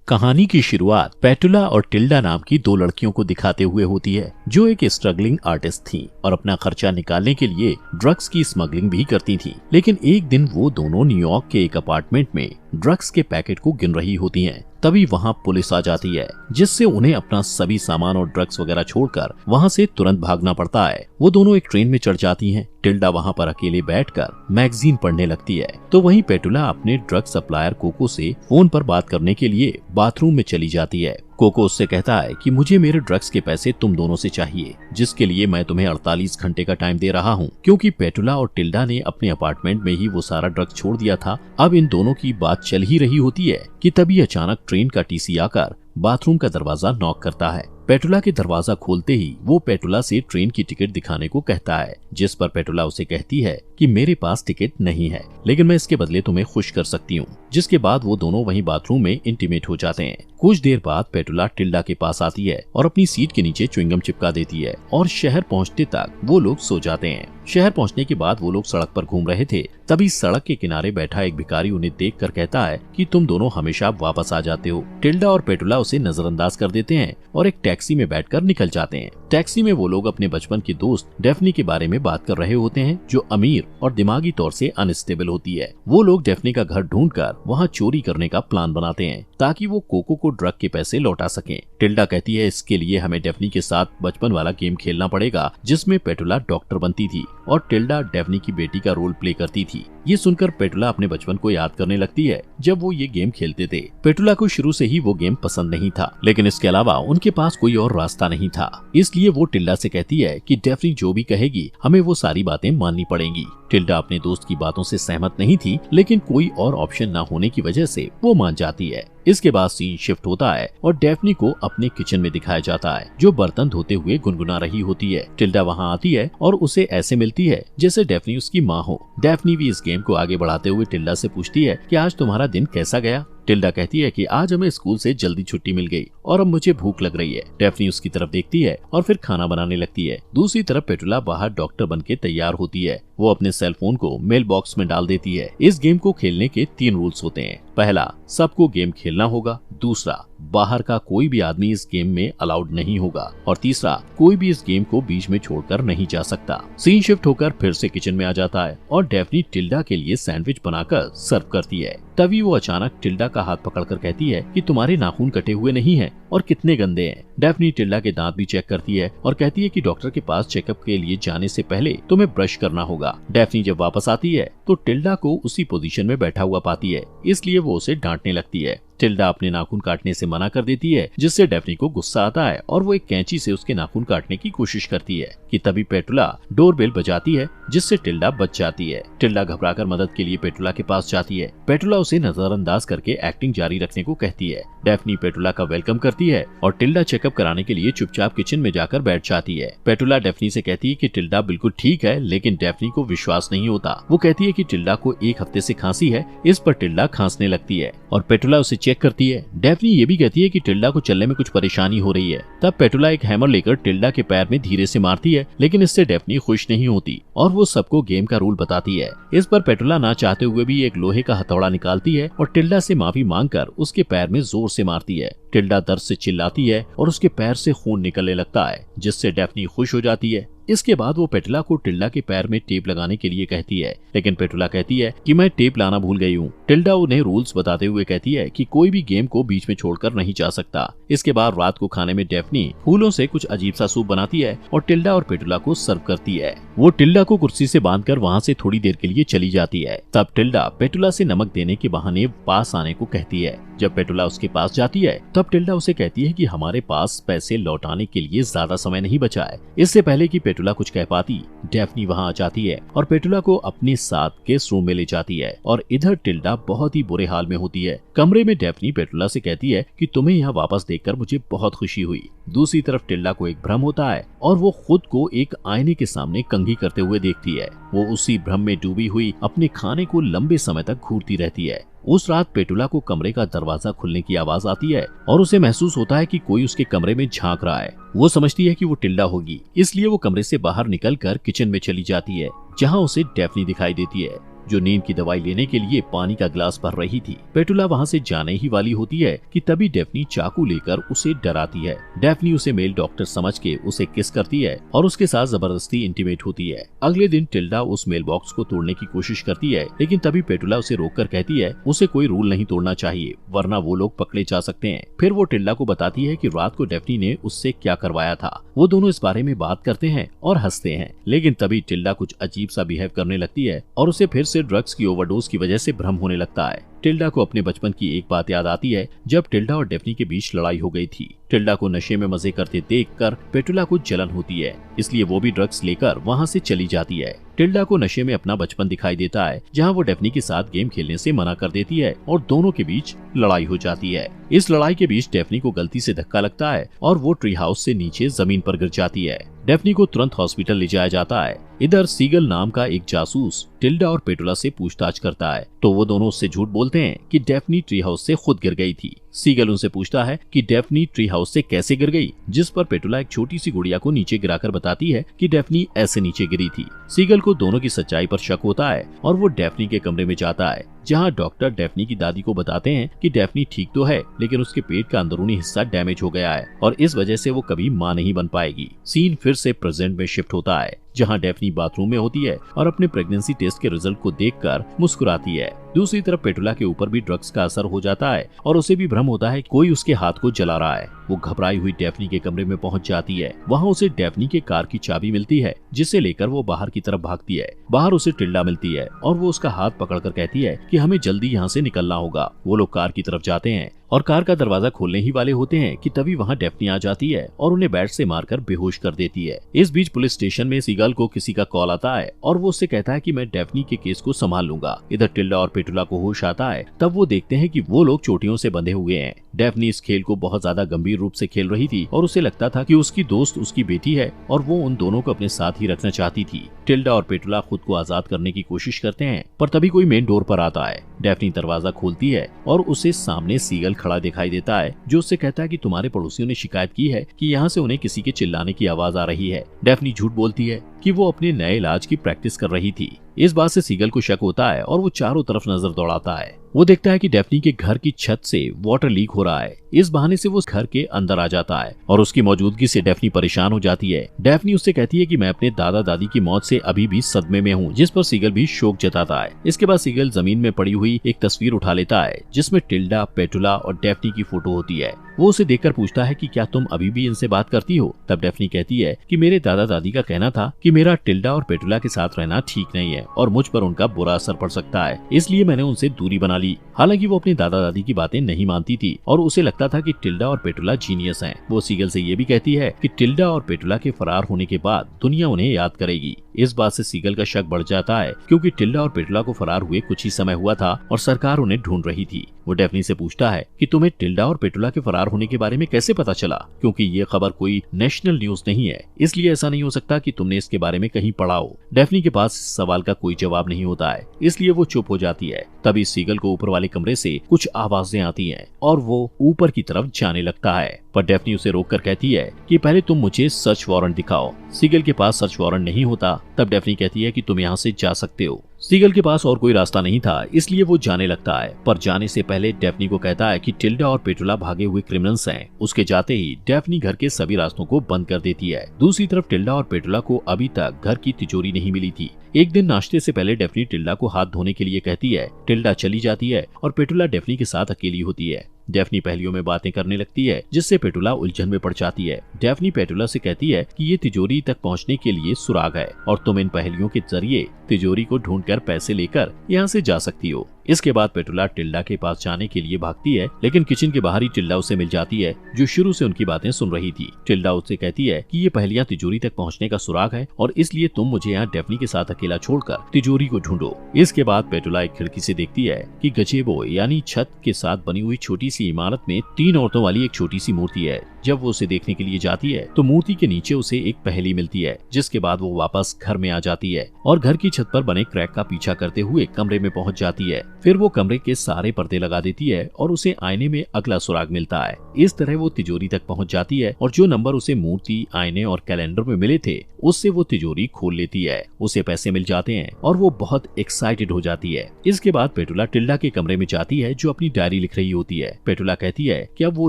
कहानी की शुरुआत पेटुला और टिल्डा नाम की दो लड़कियों को दिखाते हुए होती है जो एक स्ट्रगलिंग आर्टिस्ट थीं और अपना खर्चा निकालने के लिए ड्रग्स की स्मगलिंग भी करती थीं। लेकिन एक दिन वो दोनों न्यूयॉर्क के एक अपार्टमेंट में ड्रग्स के पैकेट को गिन रही होती हैं। तभी वहाँ पुलिस आ जाती है जिससे उन्हें अपना सभी सामान और ड्रग्स वगैरह छोड़कर वहाँ से तुरंत भागना पड़ता है। वो दोनों एक ट्रेन में चढ़ जाती हैं। टिल्डा वहाँ पर अकेले बैठकर मैगजीन पढ़ने लगती है तो वहीं पेटुला अपने ड्रग सप्लायर कोको से फोन पर बात करने के लिए बाथरूम में चली जाती है। कोको उससे कहता है कि मुझे मेरे ड्रग्स के पैसे तुम दोनों से चाहिए, जिसके लिए मैं तुम्हें 48 घंटे का टाइम दे रहा हूँ। क्योंकि पेटुला और टिल्डा ने अपने अपार्टमेंट में ही वो सारा ड्रग्स छोड़ दिया था। अब इन दोनों की बात चल ही रही होती है कि तभी अचानक ट्रेन का टीसी आकर बाथरूम का दरवाजा नॉक करता है। पेटुला के दरवाजा खोलते ही वो पेटुला से ट्रेन की टिकट दिखाने को कहता है, जिस पर पेटुला उसे कहती है कि मेरे पास टिकट नहीं है, लेकिन मैं इसके बदले तुम्हें खुश कर सकती हूँ। जिसके बाद वो दोनों वहीं बाथरूम में इंटीमेट हो जाते हैं। कुछ देर बाद पेटुला टिल्डा के पास आती है और अपनी सीट के नीचे च्युइंगम चिपका देती है और शहर पहुँचते तक वो लोग सो जाते हैं। शहर पहुँचने के बाद वो लोग सड़क पर घूम रहे थे, तभी सड़क के किनारे बैठा एक भिखारी उन्हें देखकर कहता है कि तुम दोनों हमेशा वापस आ जाते हो। टिल्डा और पेटुला उसे नजरअंदाज कर देते हैं और एक टैक्सी में बैठकर निकल जाते हैं। टैक्सी में वो लोग अपने बचपन की दोस्त डेफनी के बारे में बात कर रहे होते हैं जो अमीर और दिमागी तौर से अनस्टेबल होती है। वो लोग डेफनी का घर ढूंढकर वहाँ चोरी करने का प्लान बनाते हैं ताकि वो कोको को ड्रग के पैसे लौटा सकें। टिल्डा कहती है इसके लिए हमें डेफनी के साथ बचपन वाला गेम खेलना पड़ेगा जिसमें पेटुला डॉक्टर बनती थी और टिल्डा डेफनी की बेटी का रोल प्ले करती थी। ये सुनकर पेटुला अपने बचपन को याद करने लगती है जब वो ये गेम खेलते थे। पेटुला को शुरू से ही वो गेम पसंद नहीं था, लेकिन इसके अलावा उनके पास कोई और रास्ता नहीं था। इसलिए वो टिल्डा से कहती है कि डेफनी जो भी कहेगी हमें वो सारी बातें माननी पड़ेंगी। टिल्डा अपने दोस्त की बातों से सहमत नहीं थी, लेकिन कोई और ऑप्शन न होने की वजह से वो मान जाती है। इसके बाद सीन शिफ्ट होता है और डेफनी को अपने किचन में दिखाया जाता है जो बर्तन धोते हुए गुनगुना रही होती है। टिल्डा वहाँ आती है और उसे ऐसे मिलती है जैसे डेफनी उसकी माँ हो। डेफनी भी इस गेम को आगे बढ़ाते हुए टिल्डा से पूछती है कि आज तुम्हारा दिन कैसा गया। टिल्डा कहती है कि आज हमें स्कूल से जल्दी छुट्टी मिल गई और अब मुझे भूख लग रही है। डेफनी उसकी तरफ देखती है और फिर खाना बनाने लगती है। दूसरी तरफ पेटुला बाहर डॉक्टर बनके तैयार होती है। वो अपने सेल फोन को मेल बॉक्स में डाल देती है। इस गेम को खेलने के 3 रूल्स होते हैं। पहला, सबको गेम खेलना होगा। दूसरा, बाहर का कोई भी आदमी इस गेम में अलाउड नहीं होगा। और तीसरा, कोई भी इस गेम को बीच में छोड़कर नहीं जा सकता। सीन शिफ्ट होकर फिर से किचन में आ जाता है और डेफनी टिल्डा के लिए सैंडविच बनाकर सर्व करती है। तभी वो अचानक टिल्डा का हाथ पकड़कर कहती है कि तुम्हारे नाखून कटे हुए नहीं हैं और कितने गंदे हैं। डेफनी टिल्डा के दांत भी चेक करती है और कहती है कि डॉक्टर के पास चेकअप के लिए जाने से पहले तुम्हें ब्रश करना होगा। डेफनी जब वापस आती है तो टिल्डा को उसी पोजीशन में बैठा हुआ पाती है, इसलिए वो उसे डांटने लगती है। टिल्डा अपने नाखून काटने से मना कर देती है, जिससे डेफनी को गुस्सा आता है और वो एक कैंची से उसके नाखून काटने की कोशिश करती है कि तभी पेटुला डोरबेल बजाती है, जिससे टिल्डा बच जाती है। टिल्डा घबराकर मदद के लिए पेटुला के पास जाती है। पेटुला उसे नजरअंदाज करके एक्टिंग जारी रखने को कहती है। डेफनी पेटुला का वेलकम करती है और टिल्डा चेकअप कराने के लिए चुपचाप किचन में जाकर बैठ जाती है। पेटुला डेफनी से कहती है कि टिल्डा बिल्कुल ठीक है, लेकिन डेफनी को विश्वास नहीं होता। वो कहती है कि टिल्डा को 1 हफ्ते से खांसी है। इस पर टिल्डा खांसने लगती है और पेटुला उसे चेक करती है। डेफनी ये भी कहती है कि टिल्डा को चलने में कुछ परेशानी हो रही है। तब पेटुला एक हैमर लेकर टिल्डा के पैर में धीरे से मारती है, लेकिन इससे डेफनी खुश नहीं होती और वो सबको गेम का रूल बताती है। इस पर पेटुला ना चाहते हुए भी एक लोहे का हथौड़ा निकालती है और टिल्डा से माफी मांगकर उसके पैर में जोर से मारती है। टिल्डा दर्द से चिल्लाती है और उसके पैर से खून निकलने लगता है, जिससे डेफनी खुश हो जाती है। इसके बाद वो पेटुला को टिल्डा के पैर में टेप लगाने के लिए कहती है, लेकिन पेटुला कहती है कि मैं टेप लाना भूल गई हूँ। टिल्डा उन्हें रूल्स बताते हुए कहती है कि कोई भी गेम को बीच में छोड़कर नहीं जा सकता। इसके बाद रात को खाने में डेफनी फूलों से कुछ अजीब सा सूप बनाती है और टिल्डा और पेटुला को सर्व करती है। वो टिल्डा को कुर्सी से बांधकर वहाँ से थोड़ी देर के लिए चली जाती है। तब टिल्डा पेटुला से नमक देने के बहाने पास आने को कहती है। जब पेटुला उसके पास जाती है तब टिल्डा उसे कहती है कि हमारे पास पैसे लौटाने के लिए ज्यादा समय नहीं बचा है। इससे पहले कि पेटुला कुछ कह पाती, डेफनी वहां आ जाती है और पेटुला को अपने साथ गेस्ट रूम में ले जाती है और इधर टिल्डा बहुत ही बुरे हाल में होती है। कमरे में डेफनी पेटुला से कहती है कि तुम्हें यहाँ वापस देखकर मुझे बहुत खुशी हुई। दूसरी तरफ टिल्डा को एक भ्रम होता है और वो खुद को एक आईने के सामने कंघी करते हुए देखती है। वो उसी भ्रम में डूबी हुई अपने खाने को लंबे समय तक घूरती रहती है। उस रात पेटुला को कमरे का दरवाजा खुलने की आवाज आती है और उसे महसूस होता है कि कोई उसके कमरे में झांक रहा है। वो समझती है कि वो टिल्डा होगी, इसलिए वो कमरे से बाहर निकलकर किचन में चली जाती है, जहाँ उसे डेफनी दिखाई देती है। जो नींद की दवाई लेने के लिए पानी का ग्लास भर रही थी। पेटुला वहाँ से जाने ही वाली होती है कि तभी डेफनी चाकू लेकर उसे डराती है। डेफनी उसे मेल डॉक्टर समझ के उसे किस करती है और उसके साथ जबरदस्ती इंटीमेट होती है। अगले दिन टिल्डा उस मेल बॉक्स को तोड़ने की कोशिश करती है, लेकिन तभी पेटुला उसे रोककर कहती है उसे कोई रूल नहीं तोड़ना चाहिए, वरना वो लोग पकड़े जा सकते हैं। फिर वो टिल्डा को बताती है कि रात को डेफनी ने उससे क्या करवाया था। वो दोनों इस बारे में बात करते हैं और हंसते हैं, लेकिन तभी टिल्डा कुछ अजीब सा बिहेव करने लगती है और उसे फिर से ड्रग्स की ओवरडोज की वजह से भ्रम होने लगता है। टिल्डा को अपने बचपन की एक बात याद आती है, जब टिल्डा और डेफनी के बीच लड़ाई हो गई थी। टिल्डा को नशे में मजे करते देखकर पेटुला को जलन होती है, इसलिए वो भी ड्रग्स लेकर वहाँ से चली जाती है। टिल्डा को नशे में अपना बचपन दिखाई देता है, जहाँ वो डेफनी के साथ गेम खेलने से मना कर देती है और दोनों के बीच लड़ाई हो जाती है। इस लड़ाई के बीच डेफनी को गलती से धक्का लगता है और वो ट्री हाउस से नीचे जमीन पर गिर जाती है। डेफनी को तुरंत हॉस्पिटल ले जाया जाता है। इधर सीगल नाम का एक जासूस टिल्डा और पेटुला से पूछताछ करता है, तो वो दोनों उससे झूठ बोलते हैं कि डेफनी ट्री हाउस से खुद गिर गई थी। सीगल उनसे पूछता है कि डेफनी ट्री हाउस से कैसे गिर गई, जिस पर पेटुला एक छोटी सी गुड़िया को नीचे गिराकर बताती है कि डेफनी ऐसे नीचे गिरी थी। सीगल को दोनों की सच्चाई पर शक होता है और वो डेफनी के कमरे में जाता है, जहां डॉक्टर डेफनी की दादी को बताते हैं कि डेफनी ठीक तो है, लेकिन उसके पेट का अंदरूनी हिस्सा डैमेज हो गया है और इस वजह से वो कभी मां नहीं बन पाएगी। सीन फिर से प्रेजेंट में शिफ्ट होता है, जहां डेफनी बाथरूम में होती है और अपने प्रेगनेंसी टेस्ट के रिजल्ट को देखकर मुस्कुराती है। दूसरी तरफ पेटुला के ऊपर भी ड्रग्स का असर हो जाता है और उसे भी भ्रम होता है कि कोई उसके हाथ को जला रहा है। वो घबराई हुई डेफनी के कमरे में पहुंच जाती है। वहां उसे डेफनी के कार की चाबी मिलती है, जिसे लेकर वो बाहर की तरफ भागती है। बाहर उसे टिल्डा मिलती है और वो उसका हाथ पकड़कर कहती है कि हमें जल्दी यहाँ से निकलना होगा। वो लोग कार की तरफ जाते हैं और कार का दरवाजा खोलने ही वाले होते हैं कि तभी वहाँ डेफनी आ जाती है और उन्हें बैट से मारकर बेहोश कर देती है। इस बीच पुलिस स्टेशन में सीगल को किसी का कॉल आता है और वो उससे कहता है कि मैं डेफनी के केस को संभाल लूंगा। इधर टिल्डा और पेटुला को होश आता है, तब वो देखते हैं कि वो लोग चोटियों से बंधे हुए हैं। डेफनी इस खेल को बहुत ज्यादा गंभीर रूप से खेल रही थी और उसे लगता था कि उसकी दोस्त उसकी बेटी है और वो उन दोनों को अपने साथ ही रखना चाहती थी। टिल्डा और पेटुला खुद को आजाद करने की कोशिश करते हैं, पर तभी कोई मेन डोर पर आता है। डेफनी दरवाजा खोलती है और उसे सामने सीगल खड़ा दिखाई देता है, जो उससे कहता है कि तुम्हारे पड़ोसियों ने शिकायत की है कि यहाँ से उन्हें किसी के चिल्लाने की आवाज आ रही है। डेफनी झूठ बोलती है कि वो अपने नए इलाज की प्रैक्टिस कर रही थी। इस बात से सीगल को शक होता है और वो चारों तरफ नजर दौड़ाता है। वो देखता है कि डेफनी के घर की छत से वाटर लीक हो रहा है। इस बहाने से वो घर के अंदर आ जाता है और उसकी मौजूदगी से डेफनी परेशान हो जाती है। डेफनी उससे कहती है कि मैं अपने दादा दादी की मौत से अभी भी सदमे में हूँ, जिस पर सीगल भी शोक जताता है। इसके बाद सीगल जमीन में पड़ी हुई एक तस्वीर उठा लेता है, जिसमें टिल्डा, पेटुला और डेफनी की फोटो होती है। वो उसे देखकर पूछता है कि क्या तुम अभी भी इनसे बात करती हो? तब डेफनी कहती है कि मेरे दादा दादी का कहना था कि मेरा टिल्डा और पेटुला के साथ रहना ठीक नहीं है और मुझ पर उनका बुरा असर पड़ सकता है, इसलिए मैंने उनसे दूरी बना ली। हालांकि वो अपने दादा दादी की बातें नहीं मानती थी और उसे लगता था कि टिल्डा और पेटुला जीनियस हैं। वो सीगल से ये भी कहती है कि टिल्डा और पेटुला के फरार होने के बाद दुनिया उन्हें याद करेगी। इस बात से सीगल का शक बढ़ जाता है, क्योंकि टिल्डा और पेटुला को फरार हुए कुछ ही समय हुआ था और सरकार उन्हें ढूंढ रही थी। वो डेफनी से पूछता है कि तुम्हें टिल्डा और पेटुला के फरार होने के बारे में कैसे पता चला, क्योंकि ये खबर कोई नेशनल न्यूज नहीं है, इसलिए ऐसा नहीं हो सकता कि तुमने इसके बारे में कहीं पढ़ा हो। डेफनी के पास इस सवाल का कोई जवाब नहीं होता है, इसलिए वो चुप हो जाती है। तभी सीगल को ऊपर वाले कमरे से कुछ आवाजें आती हैं और वो ऊपर की तरफ जाने लगता है, पर डेफनी उसे रोककर कहती है कि पहले तुम मुझे सर्च वारंट दिखाओ। सीगल के पास सर्च वारंट नहीं होता। तब डेफनी कहती है कि तुम यहाँ से जा सकते हो। सीगल के पास और कोई रास्ता नहीं था, इसलिए वो जाने लगता है, पर जाने से पहले डेफनी को कहता है कि टिल्डा और पेटुला भागे हुए क्रिमिनल्स हैं। उसके जाते ही डेफनी घर के सभी रास्तों को बंद कर देती है। दूसरी तरफ टिल्डा और पेटुला को अभी तक घर की तिजोरी नहीं मिली थी। एक दिन नाश्ते से पहले डेफनी टिल्डा को हाथ धोने के लिए कहती है। टिल्डा चली जाती है और पेटुला डेफनी के साथ अकेली होती है। डेफनी पहेलियों में बातें करने लगती है, जिससे पेटुला उलझन में पड़ जाती है। डेफनी पेटुला से कहती है कि ये तिजोरी तक पहुंचने के लिए सुराग है और तुम इन पहेलियों के जरिए तिजोरी को ढूंढकर पैसे लेकर यहाँ से जा सकती हो। इसके बाद पेटुला टिल्डा के पास जाने के लिए भागती है, लेकिन किचन के बाहर ही टिल्डा उसे मिल जाती है, जो शुरू से उनकी बातें सुन रही थी। टिल्डा उससे कहती है कि ये पहेलियां तिजोरी तक पहुंचने का सुराग है और इसलिए तुम मुझे यहाँ डेफनी के साथ अकेला छोड़कर तिजोरी को ढूंढो। इसके बाद पेटुला एक खिड़की से देखती है कि गजेबो यानी छत के साथ बनी हुई छोटी सी इमारत में 3 औरतों वाली एक छोटी सी मूर्ति है, जब वो उसे देखने के लिए जाती है तो मूर्ति के नीचे उसे एक पहेली मिलती है, जिसके बाद वो वापस घर में आ जाती है और घर की छत पर बने क्रैक का पीछा करते हुए कमरे में पहुंच जाती है। फिर वो कमरे के सारे पर्दे लगा देती है और उसे आईने में अगला सुराग मिलता है। इस तरह वो तिजोरी तक पहुंच जाती है और जो नंबर उसे मूर्ति, आईने और कैलेंडर में मिले थे उससे वो तिजोरी खोल लेती है। उसे पैसे मिल जाते हैं और वो बहुत एक्साइटेड हो जाती है। इसके बाद पेटुला टिल्डा के कमरे में जाती है जो अपनी डायरी लिख रही होती है। पेटुला कहती है कि अब वो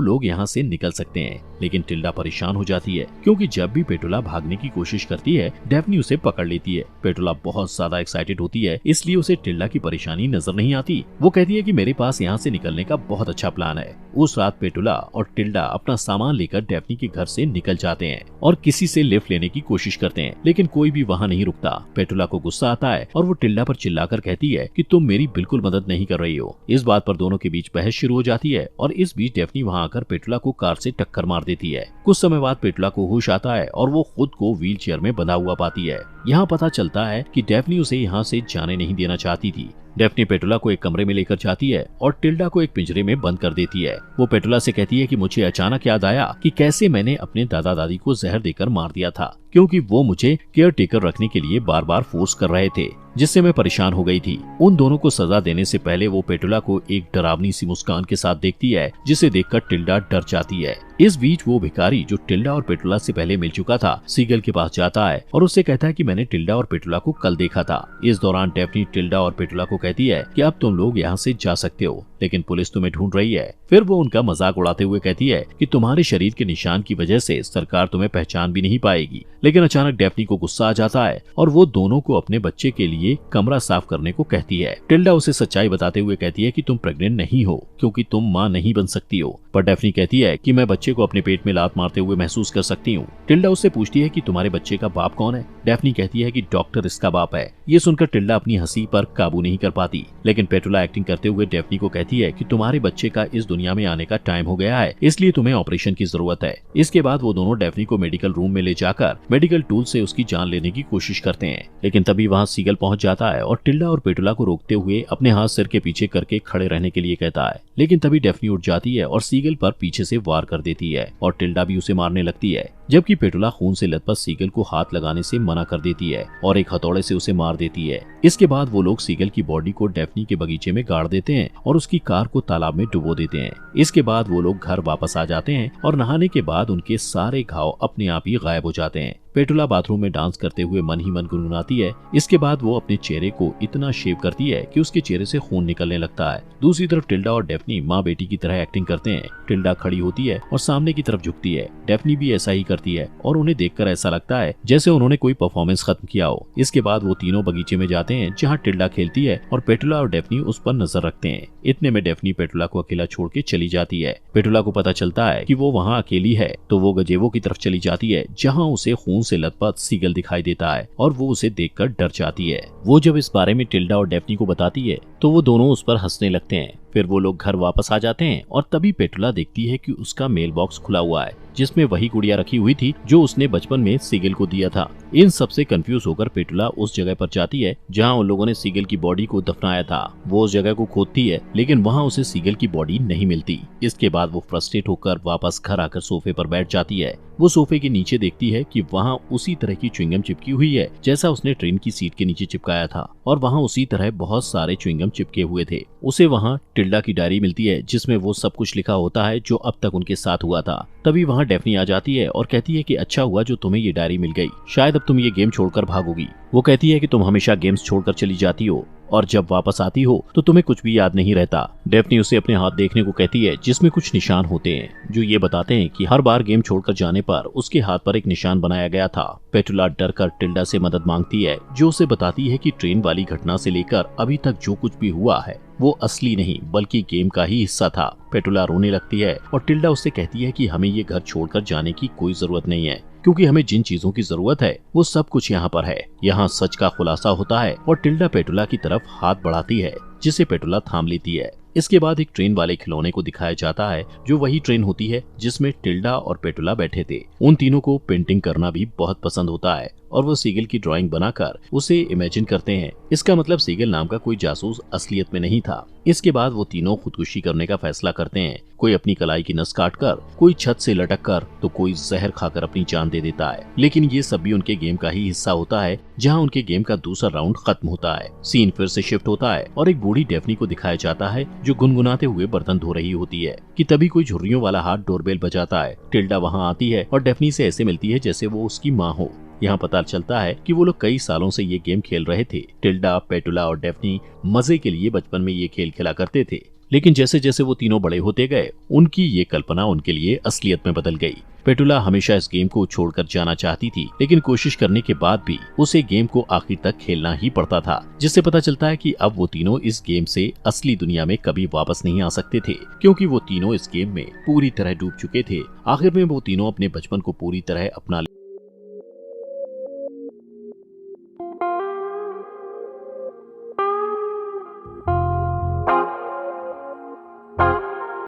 लोग यहाँ से निकल सकते हैं, लेकिन टिल्डा परेशान हो जाती है क्योंकि जब भी पेटुला भागने की कोशिश करती है डेफनी उसे पकड़ लेती है। पेटुला बहुत ज्यादा एक्साइटेड होती है, इसलिए उसे टिल्डा की परेशानी नजर नहीं आती। वो कहती है कि मेरे पास यहाँ से निकलने का बहुत अच्छा प्लान है। उस रात पेटुला और टिल्डा अपना सामान लेकर डेफनी के घर से निकल जाते हैं और किसी से लिफ्ट लेने की कोशिश करते हैं, लेकिन कोई भी वहाँ नहीं रुकता। पेटुला को गुस्सा आता है और वो टिल्डा पर चिल्लाकर कहती है कि तुम मेरी बिल्कुल मदद नहीं कर रही हो। इस बात पर दोनों के बीच बहस शुरू हो जाती है और इस बीच डेफनी वहाँ आकर पेटुला को कार से टक्कर मार देती है। कुछ समय बाद पेटुला को होश आता है और वो खुद को व्हील चेयर में बंधा हुआ पाती है। यहाँ पता चलता है कि डेफनी उसे यहाँ से जाने नहीं देना चाहती थी। डेफनी पेटुला को एक कमरे में लेकर जाती है और टिल्डा को एक पिंजरे में बंद कर देती है। वो पेटुला से कहती है कि मुझे अचानक याद आया कि कैसे मैंने अपने दादा दादी को जहर देकर मार दिया था, क्योंकि वो मुझे केयर टेकर रखने के लिए बार बार फोर्स कर रहे थे, जिससे मैं परेशान हो गई थी। उन दोनों को सजा देने से पहले वो पेटुला को एक डरावनी सी मुस्कान के साथ देखती है, जिसे देखकर टिल्डा डर जाती है। इस बीच वो भिखारी जो टिल्डा और पेटुला से पहले मिल चुका था सीगल के पास जाता है और उससे कहता है कि मैंने टिल्डा और पेटुला को कल देखा था। इस दौरान डेफनी टिल्डा और पेटुला को कहती है कि अब तुम लोग यहाँ से जा सकते हो, लेकिन पुलिस तुम्हें ढूंढ रही है। फिर वो उनका मजाक उड़ाते हुए कहती है कि तुम्हारे शरीर के निशान की वजह से सरकार तुम्हें पहचान भी नहीं पाएगी। लेकिन अचानक डेफनी को गुस्सा आ जाता है और वो दोनों को अपने बच्चे के लिए कमरा साफ करने को कहती है। टिल्डा उसे सच्चाई बताते हुए कहती है कि तुम प्रेग्नेंट नहीं हो क्योंकि तुम माँ नहीं बन सकती हो, पर डेफनी कहती है कि मैं बच्चे को अपने पेट में लात मारते हुए महसूस कर सकती हूँ। टिल्डा उससे पूछती है कि तुम्हारे बच्चे का बाप कौन है। डेफनी कहती है कि डॉक्टर इसका बाप है। ये सुनकर टिल्डा अपनी हंसी पर काबू नहीं कर पाती, लेकिन पेटुला एक्टिंग करते हुए डेफनी को कहती है कि तुम्हारे बच्चे का इस दुनिया में आने का टाइम हो गया है, इसलिए तुम्हें ऑपरेशन की जरूरत है। इसके बाद वो दोनों डेफनी को मेडिकल रूम में ले जाकर मेडिकल टूल से उसकी जान लेने की कोशिश करते हैं, लेकिन तभी वहाँ सीगल पहुंच जाता है और टिल्डा और पेटुला को रोकते हुए अपने हाथ सिर के पीछे करके खड़े रहने के लिए कहता है। लेकिन तभी डेफनी उठ जाती है और सीगल पर पीछे से वार कर देती है और टिल्डा भी उसे मारने लगती है, जबकि पेटुला खून से लथपथ सीगल को हाथ लगाने से मना कर देती है और एक हथौड़े से उसे मार देती है। इसके बाद वो लोग सीगल की बॉडी को डेफनी के बगीचे में गाड़ देते हैं और उसकी कार को तालाब में डुबो देते हैं। इसके बाद वो लोग घर वापस आ जाते हैं और नहाने के बाद उनके सारे घाव अपने आप ही गायब हो जाते हैं। पेटुला बाथरूम में डांस करते हुए मन ही मन गुनगुनाती है। इसके बाद वो अपने चेहरे को इतना शेव करती है कि उसके चेहरे से खून निकलने लगता है। दूसरी तरफ टिल्डा और डेफनी माँ बेटी की तरह एक्टिंग करते हैं। टिल्डा खड़ी होती है और सामने की तरफ झुकती है। डेफनी भी ऐसा ही करती है और उन्हें देखकर ऐसा लगता है जैसे उन्होंने कोई परफॉर्मेंस खत्म किया हो। इसके बाद वो तीनों बगीचे में जाते हैं जहाँ टिल्डा खेलती है और पेटुला और डेफनी उस पर नजर रखते हैं। इतने में डेफनी पेटुला को अकेला छोड़ के चली जाती है। पेटुला को पता चलता है कि वो वहाँ अकेली है, तो वो गजेबो की तरफ चली जाती है जहाँ उसे खून से लथपथ सीगल दिखाई देता है और वो उसे देखकर डर जाती है। वो जब इस बारे में टिल्डा और डेफनी को बताती है तो वो दोनों उस पर हंसने लगते हैं। फिर वो लोग घर वापस आ जाते हैं और तभी पेटुला देखती है कि उसका मेल बॉक्स खुला हुआ है जिसमें वही गुड़िया रखी हुई थी जो उसने बचपन में सीगल को दिया था। इन सब से कंफ्यूज होकर पेटुला उस जगह पर जाती है जहां उन लोगों ने सीगल की बॉडी को दफनाया था। वो उस जगह को खोदती है, लेकिन वहां उसे सीगल की बॉडी नहीं मिलती। इसके बाद वो फ्रस्ट्रेट होकर वापस घर आकर सोफे पर बैठ जाती है। वो सोफे के नीचे देखती है कि वहाँ उसी तरह की च्युइंगम चिपकी हुई है जैसा उसने ट्रेन की सीट के नीचे चिपकाया था, और वहाँ उसी तरह बहुत सारे च्युइंगम चिपके हुए थे। उसे वहाँ टिल्डा की डायरी मिलती है जिसमें वो सब कुछ लिखा होता है जो अब तक उनके साथ हुआ था। तभी वहाँ डेफनी आ जाती है और कहती है कि अच्छा हुआ जो तुम्हें ये डायरी मिल गई, शायद अब तुम ये गेम छोड़कर भागोगी। वो कहती है कि तुम हमेशा गेम्स छोड़कर चली जाती हो और जब वापस आती हो तो तुम्हें कुछ भी याद नहीं रहता। डेफनी उसे अपने हाथ देखने को कहती है जिसमें कुछ निशान होते हैं जो ये बताते हैं कि हर बार गेम छोड़कर जाने पर उसके हाथ पर एक निशान बनाया गया था। पेटुला डर कर टिल्डा से मदद मांगती है जो उसे बताती है कि ट्रेन वाली घटना से लेकर अभी तक जो कुछ भी हुआ है वो असली नहीं बल्कि गेम का ही हिस्सा था। पेटुला रोने लगती है और टिल्डा उससे कहती है कि हमें ये घर छोड़कर जाने की कोई जरूरत नहीं है, क्योंकि हमें जिन चीजों की जरूरत है वो सब कुछ यहाँ पर है। यहाँ सच का खुलासा होता है और टिल्डा पेटुला की तरफ हाथ बढ़ाती है जिसे पेटुला थाम लेती है। इसके बाद एक ट्रेन वाले खिलौने को दिखाया जाता है जो वही ट्रेन होती है जिसमें टिल्डा और पेटुला बैठे थे। उन तीनों को पेंटिंग करना भी बहुत पसंद होता है और वो सीगल की ड्राइंग बनाकर उसे इमेजिन करते हैं। इसका मतलब सीगल नाम का कोई जासूस असलियत में नहीं था, इसके बाद वो तीनों खुदकुशी करने का फैसला करते हैं। कोई अपनी कलाई की नस काट कर, कोई छत से लटक कर, तो कोई जहर खाकर अपनी जान दे देता है। लेकिन ये सब भी उनके गेम का ही हिस्सा होता है, जहाँ उनके गेम का दूसरा राउंड खत्म होता है। सीन फिर से शिफ्ट होता है और एक बूढ़ी डेफनी को दिखाया जाता है जो गुनगुनाते हुए बर्तन धो रही होती है कि तभी कोई झुर्रियों वाला हाथ डोरबेल बजाता है। टिल्डा वहाँ आती है और डेफनी से ऐसे मिलती है जैसे वो उसकी माँ हो। यहाँ पता चलता है कि वो लोग कई सालों से ये गेम खेल रहे थे। टिल्डा, पेटुला और डेफनी मजे के लिए बचपन में ये खेल खेला करते थे, लेकिन जैसे जैसे वो तीनों बड़े होते गए, उनकी ये कल्पना उनके लिए असलियत में बदल गई। पेटुला हमेशा इस गेम को छोड़कर जाना चाहती थी, लेकिन कोशिश करने के बाद भी उसे गेम को आखिर तक खेलना ही पड़ता था, जिससे पता चलता है कि अब वो तीनों इस गेम से असली दुनिया में कभी वापस नहीं आ सकते थे, क्योंकि वो तीनों इस गेम में पूरी तरह डूब चुके थे। आखिर में वो तीनों अपने बचपन को पूरी तरह अपना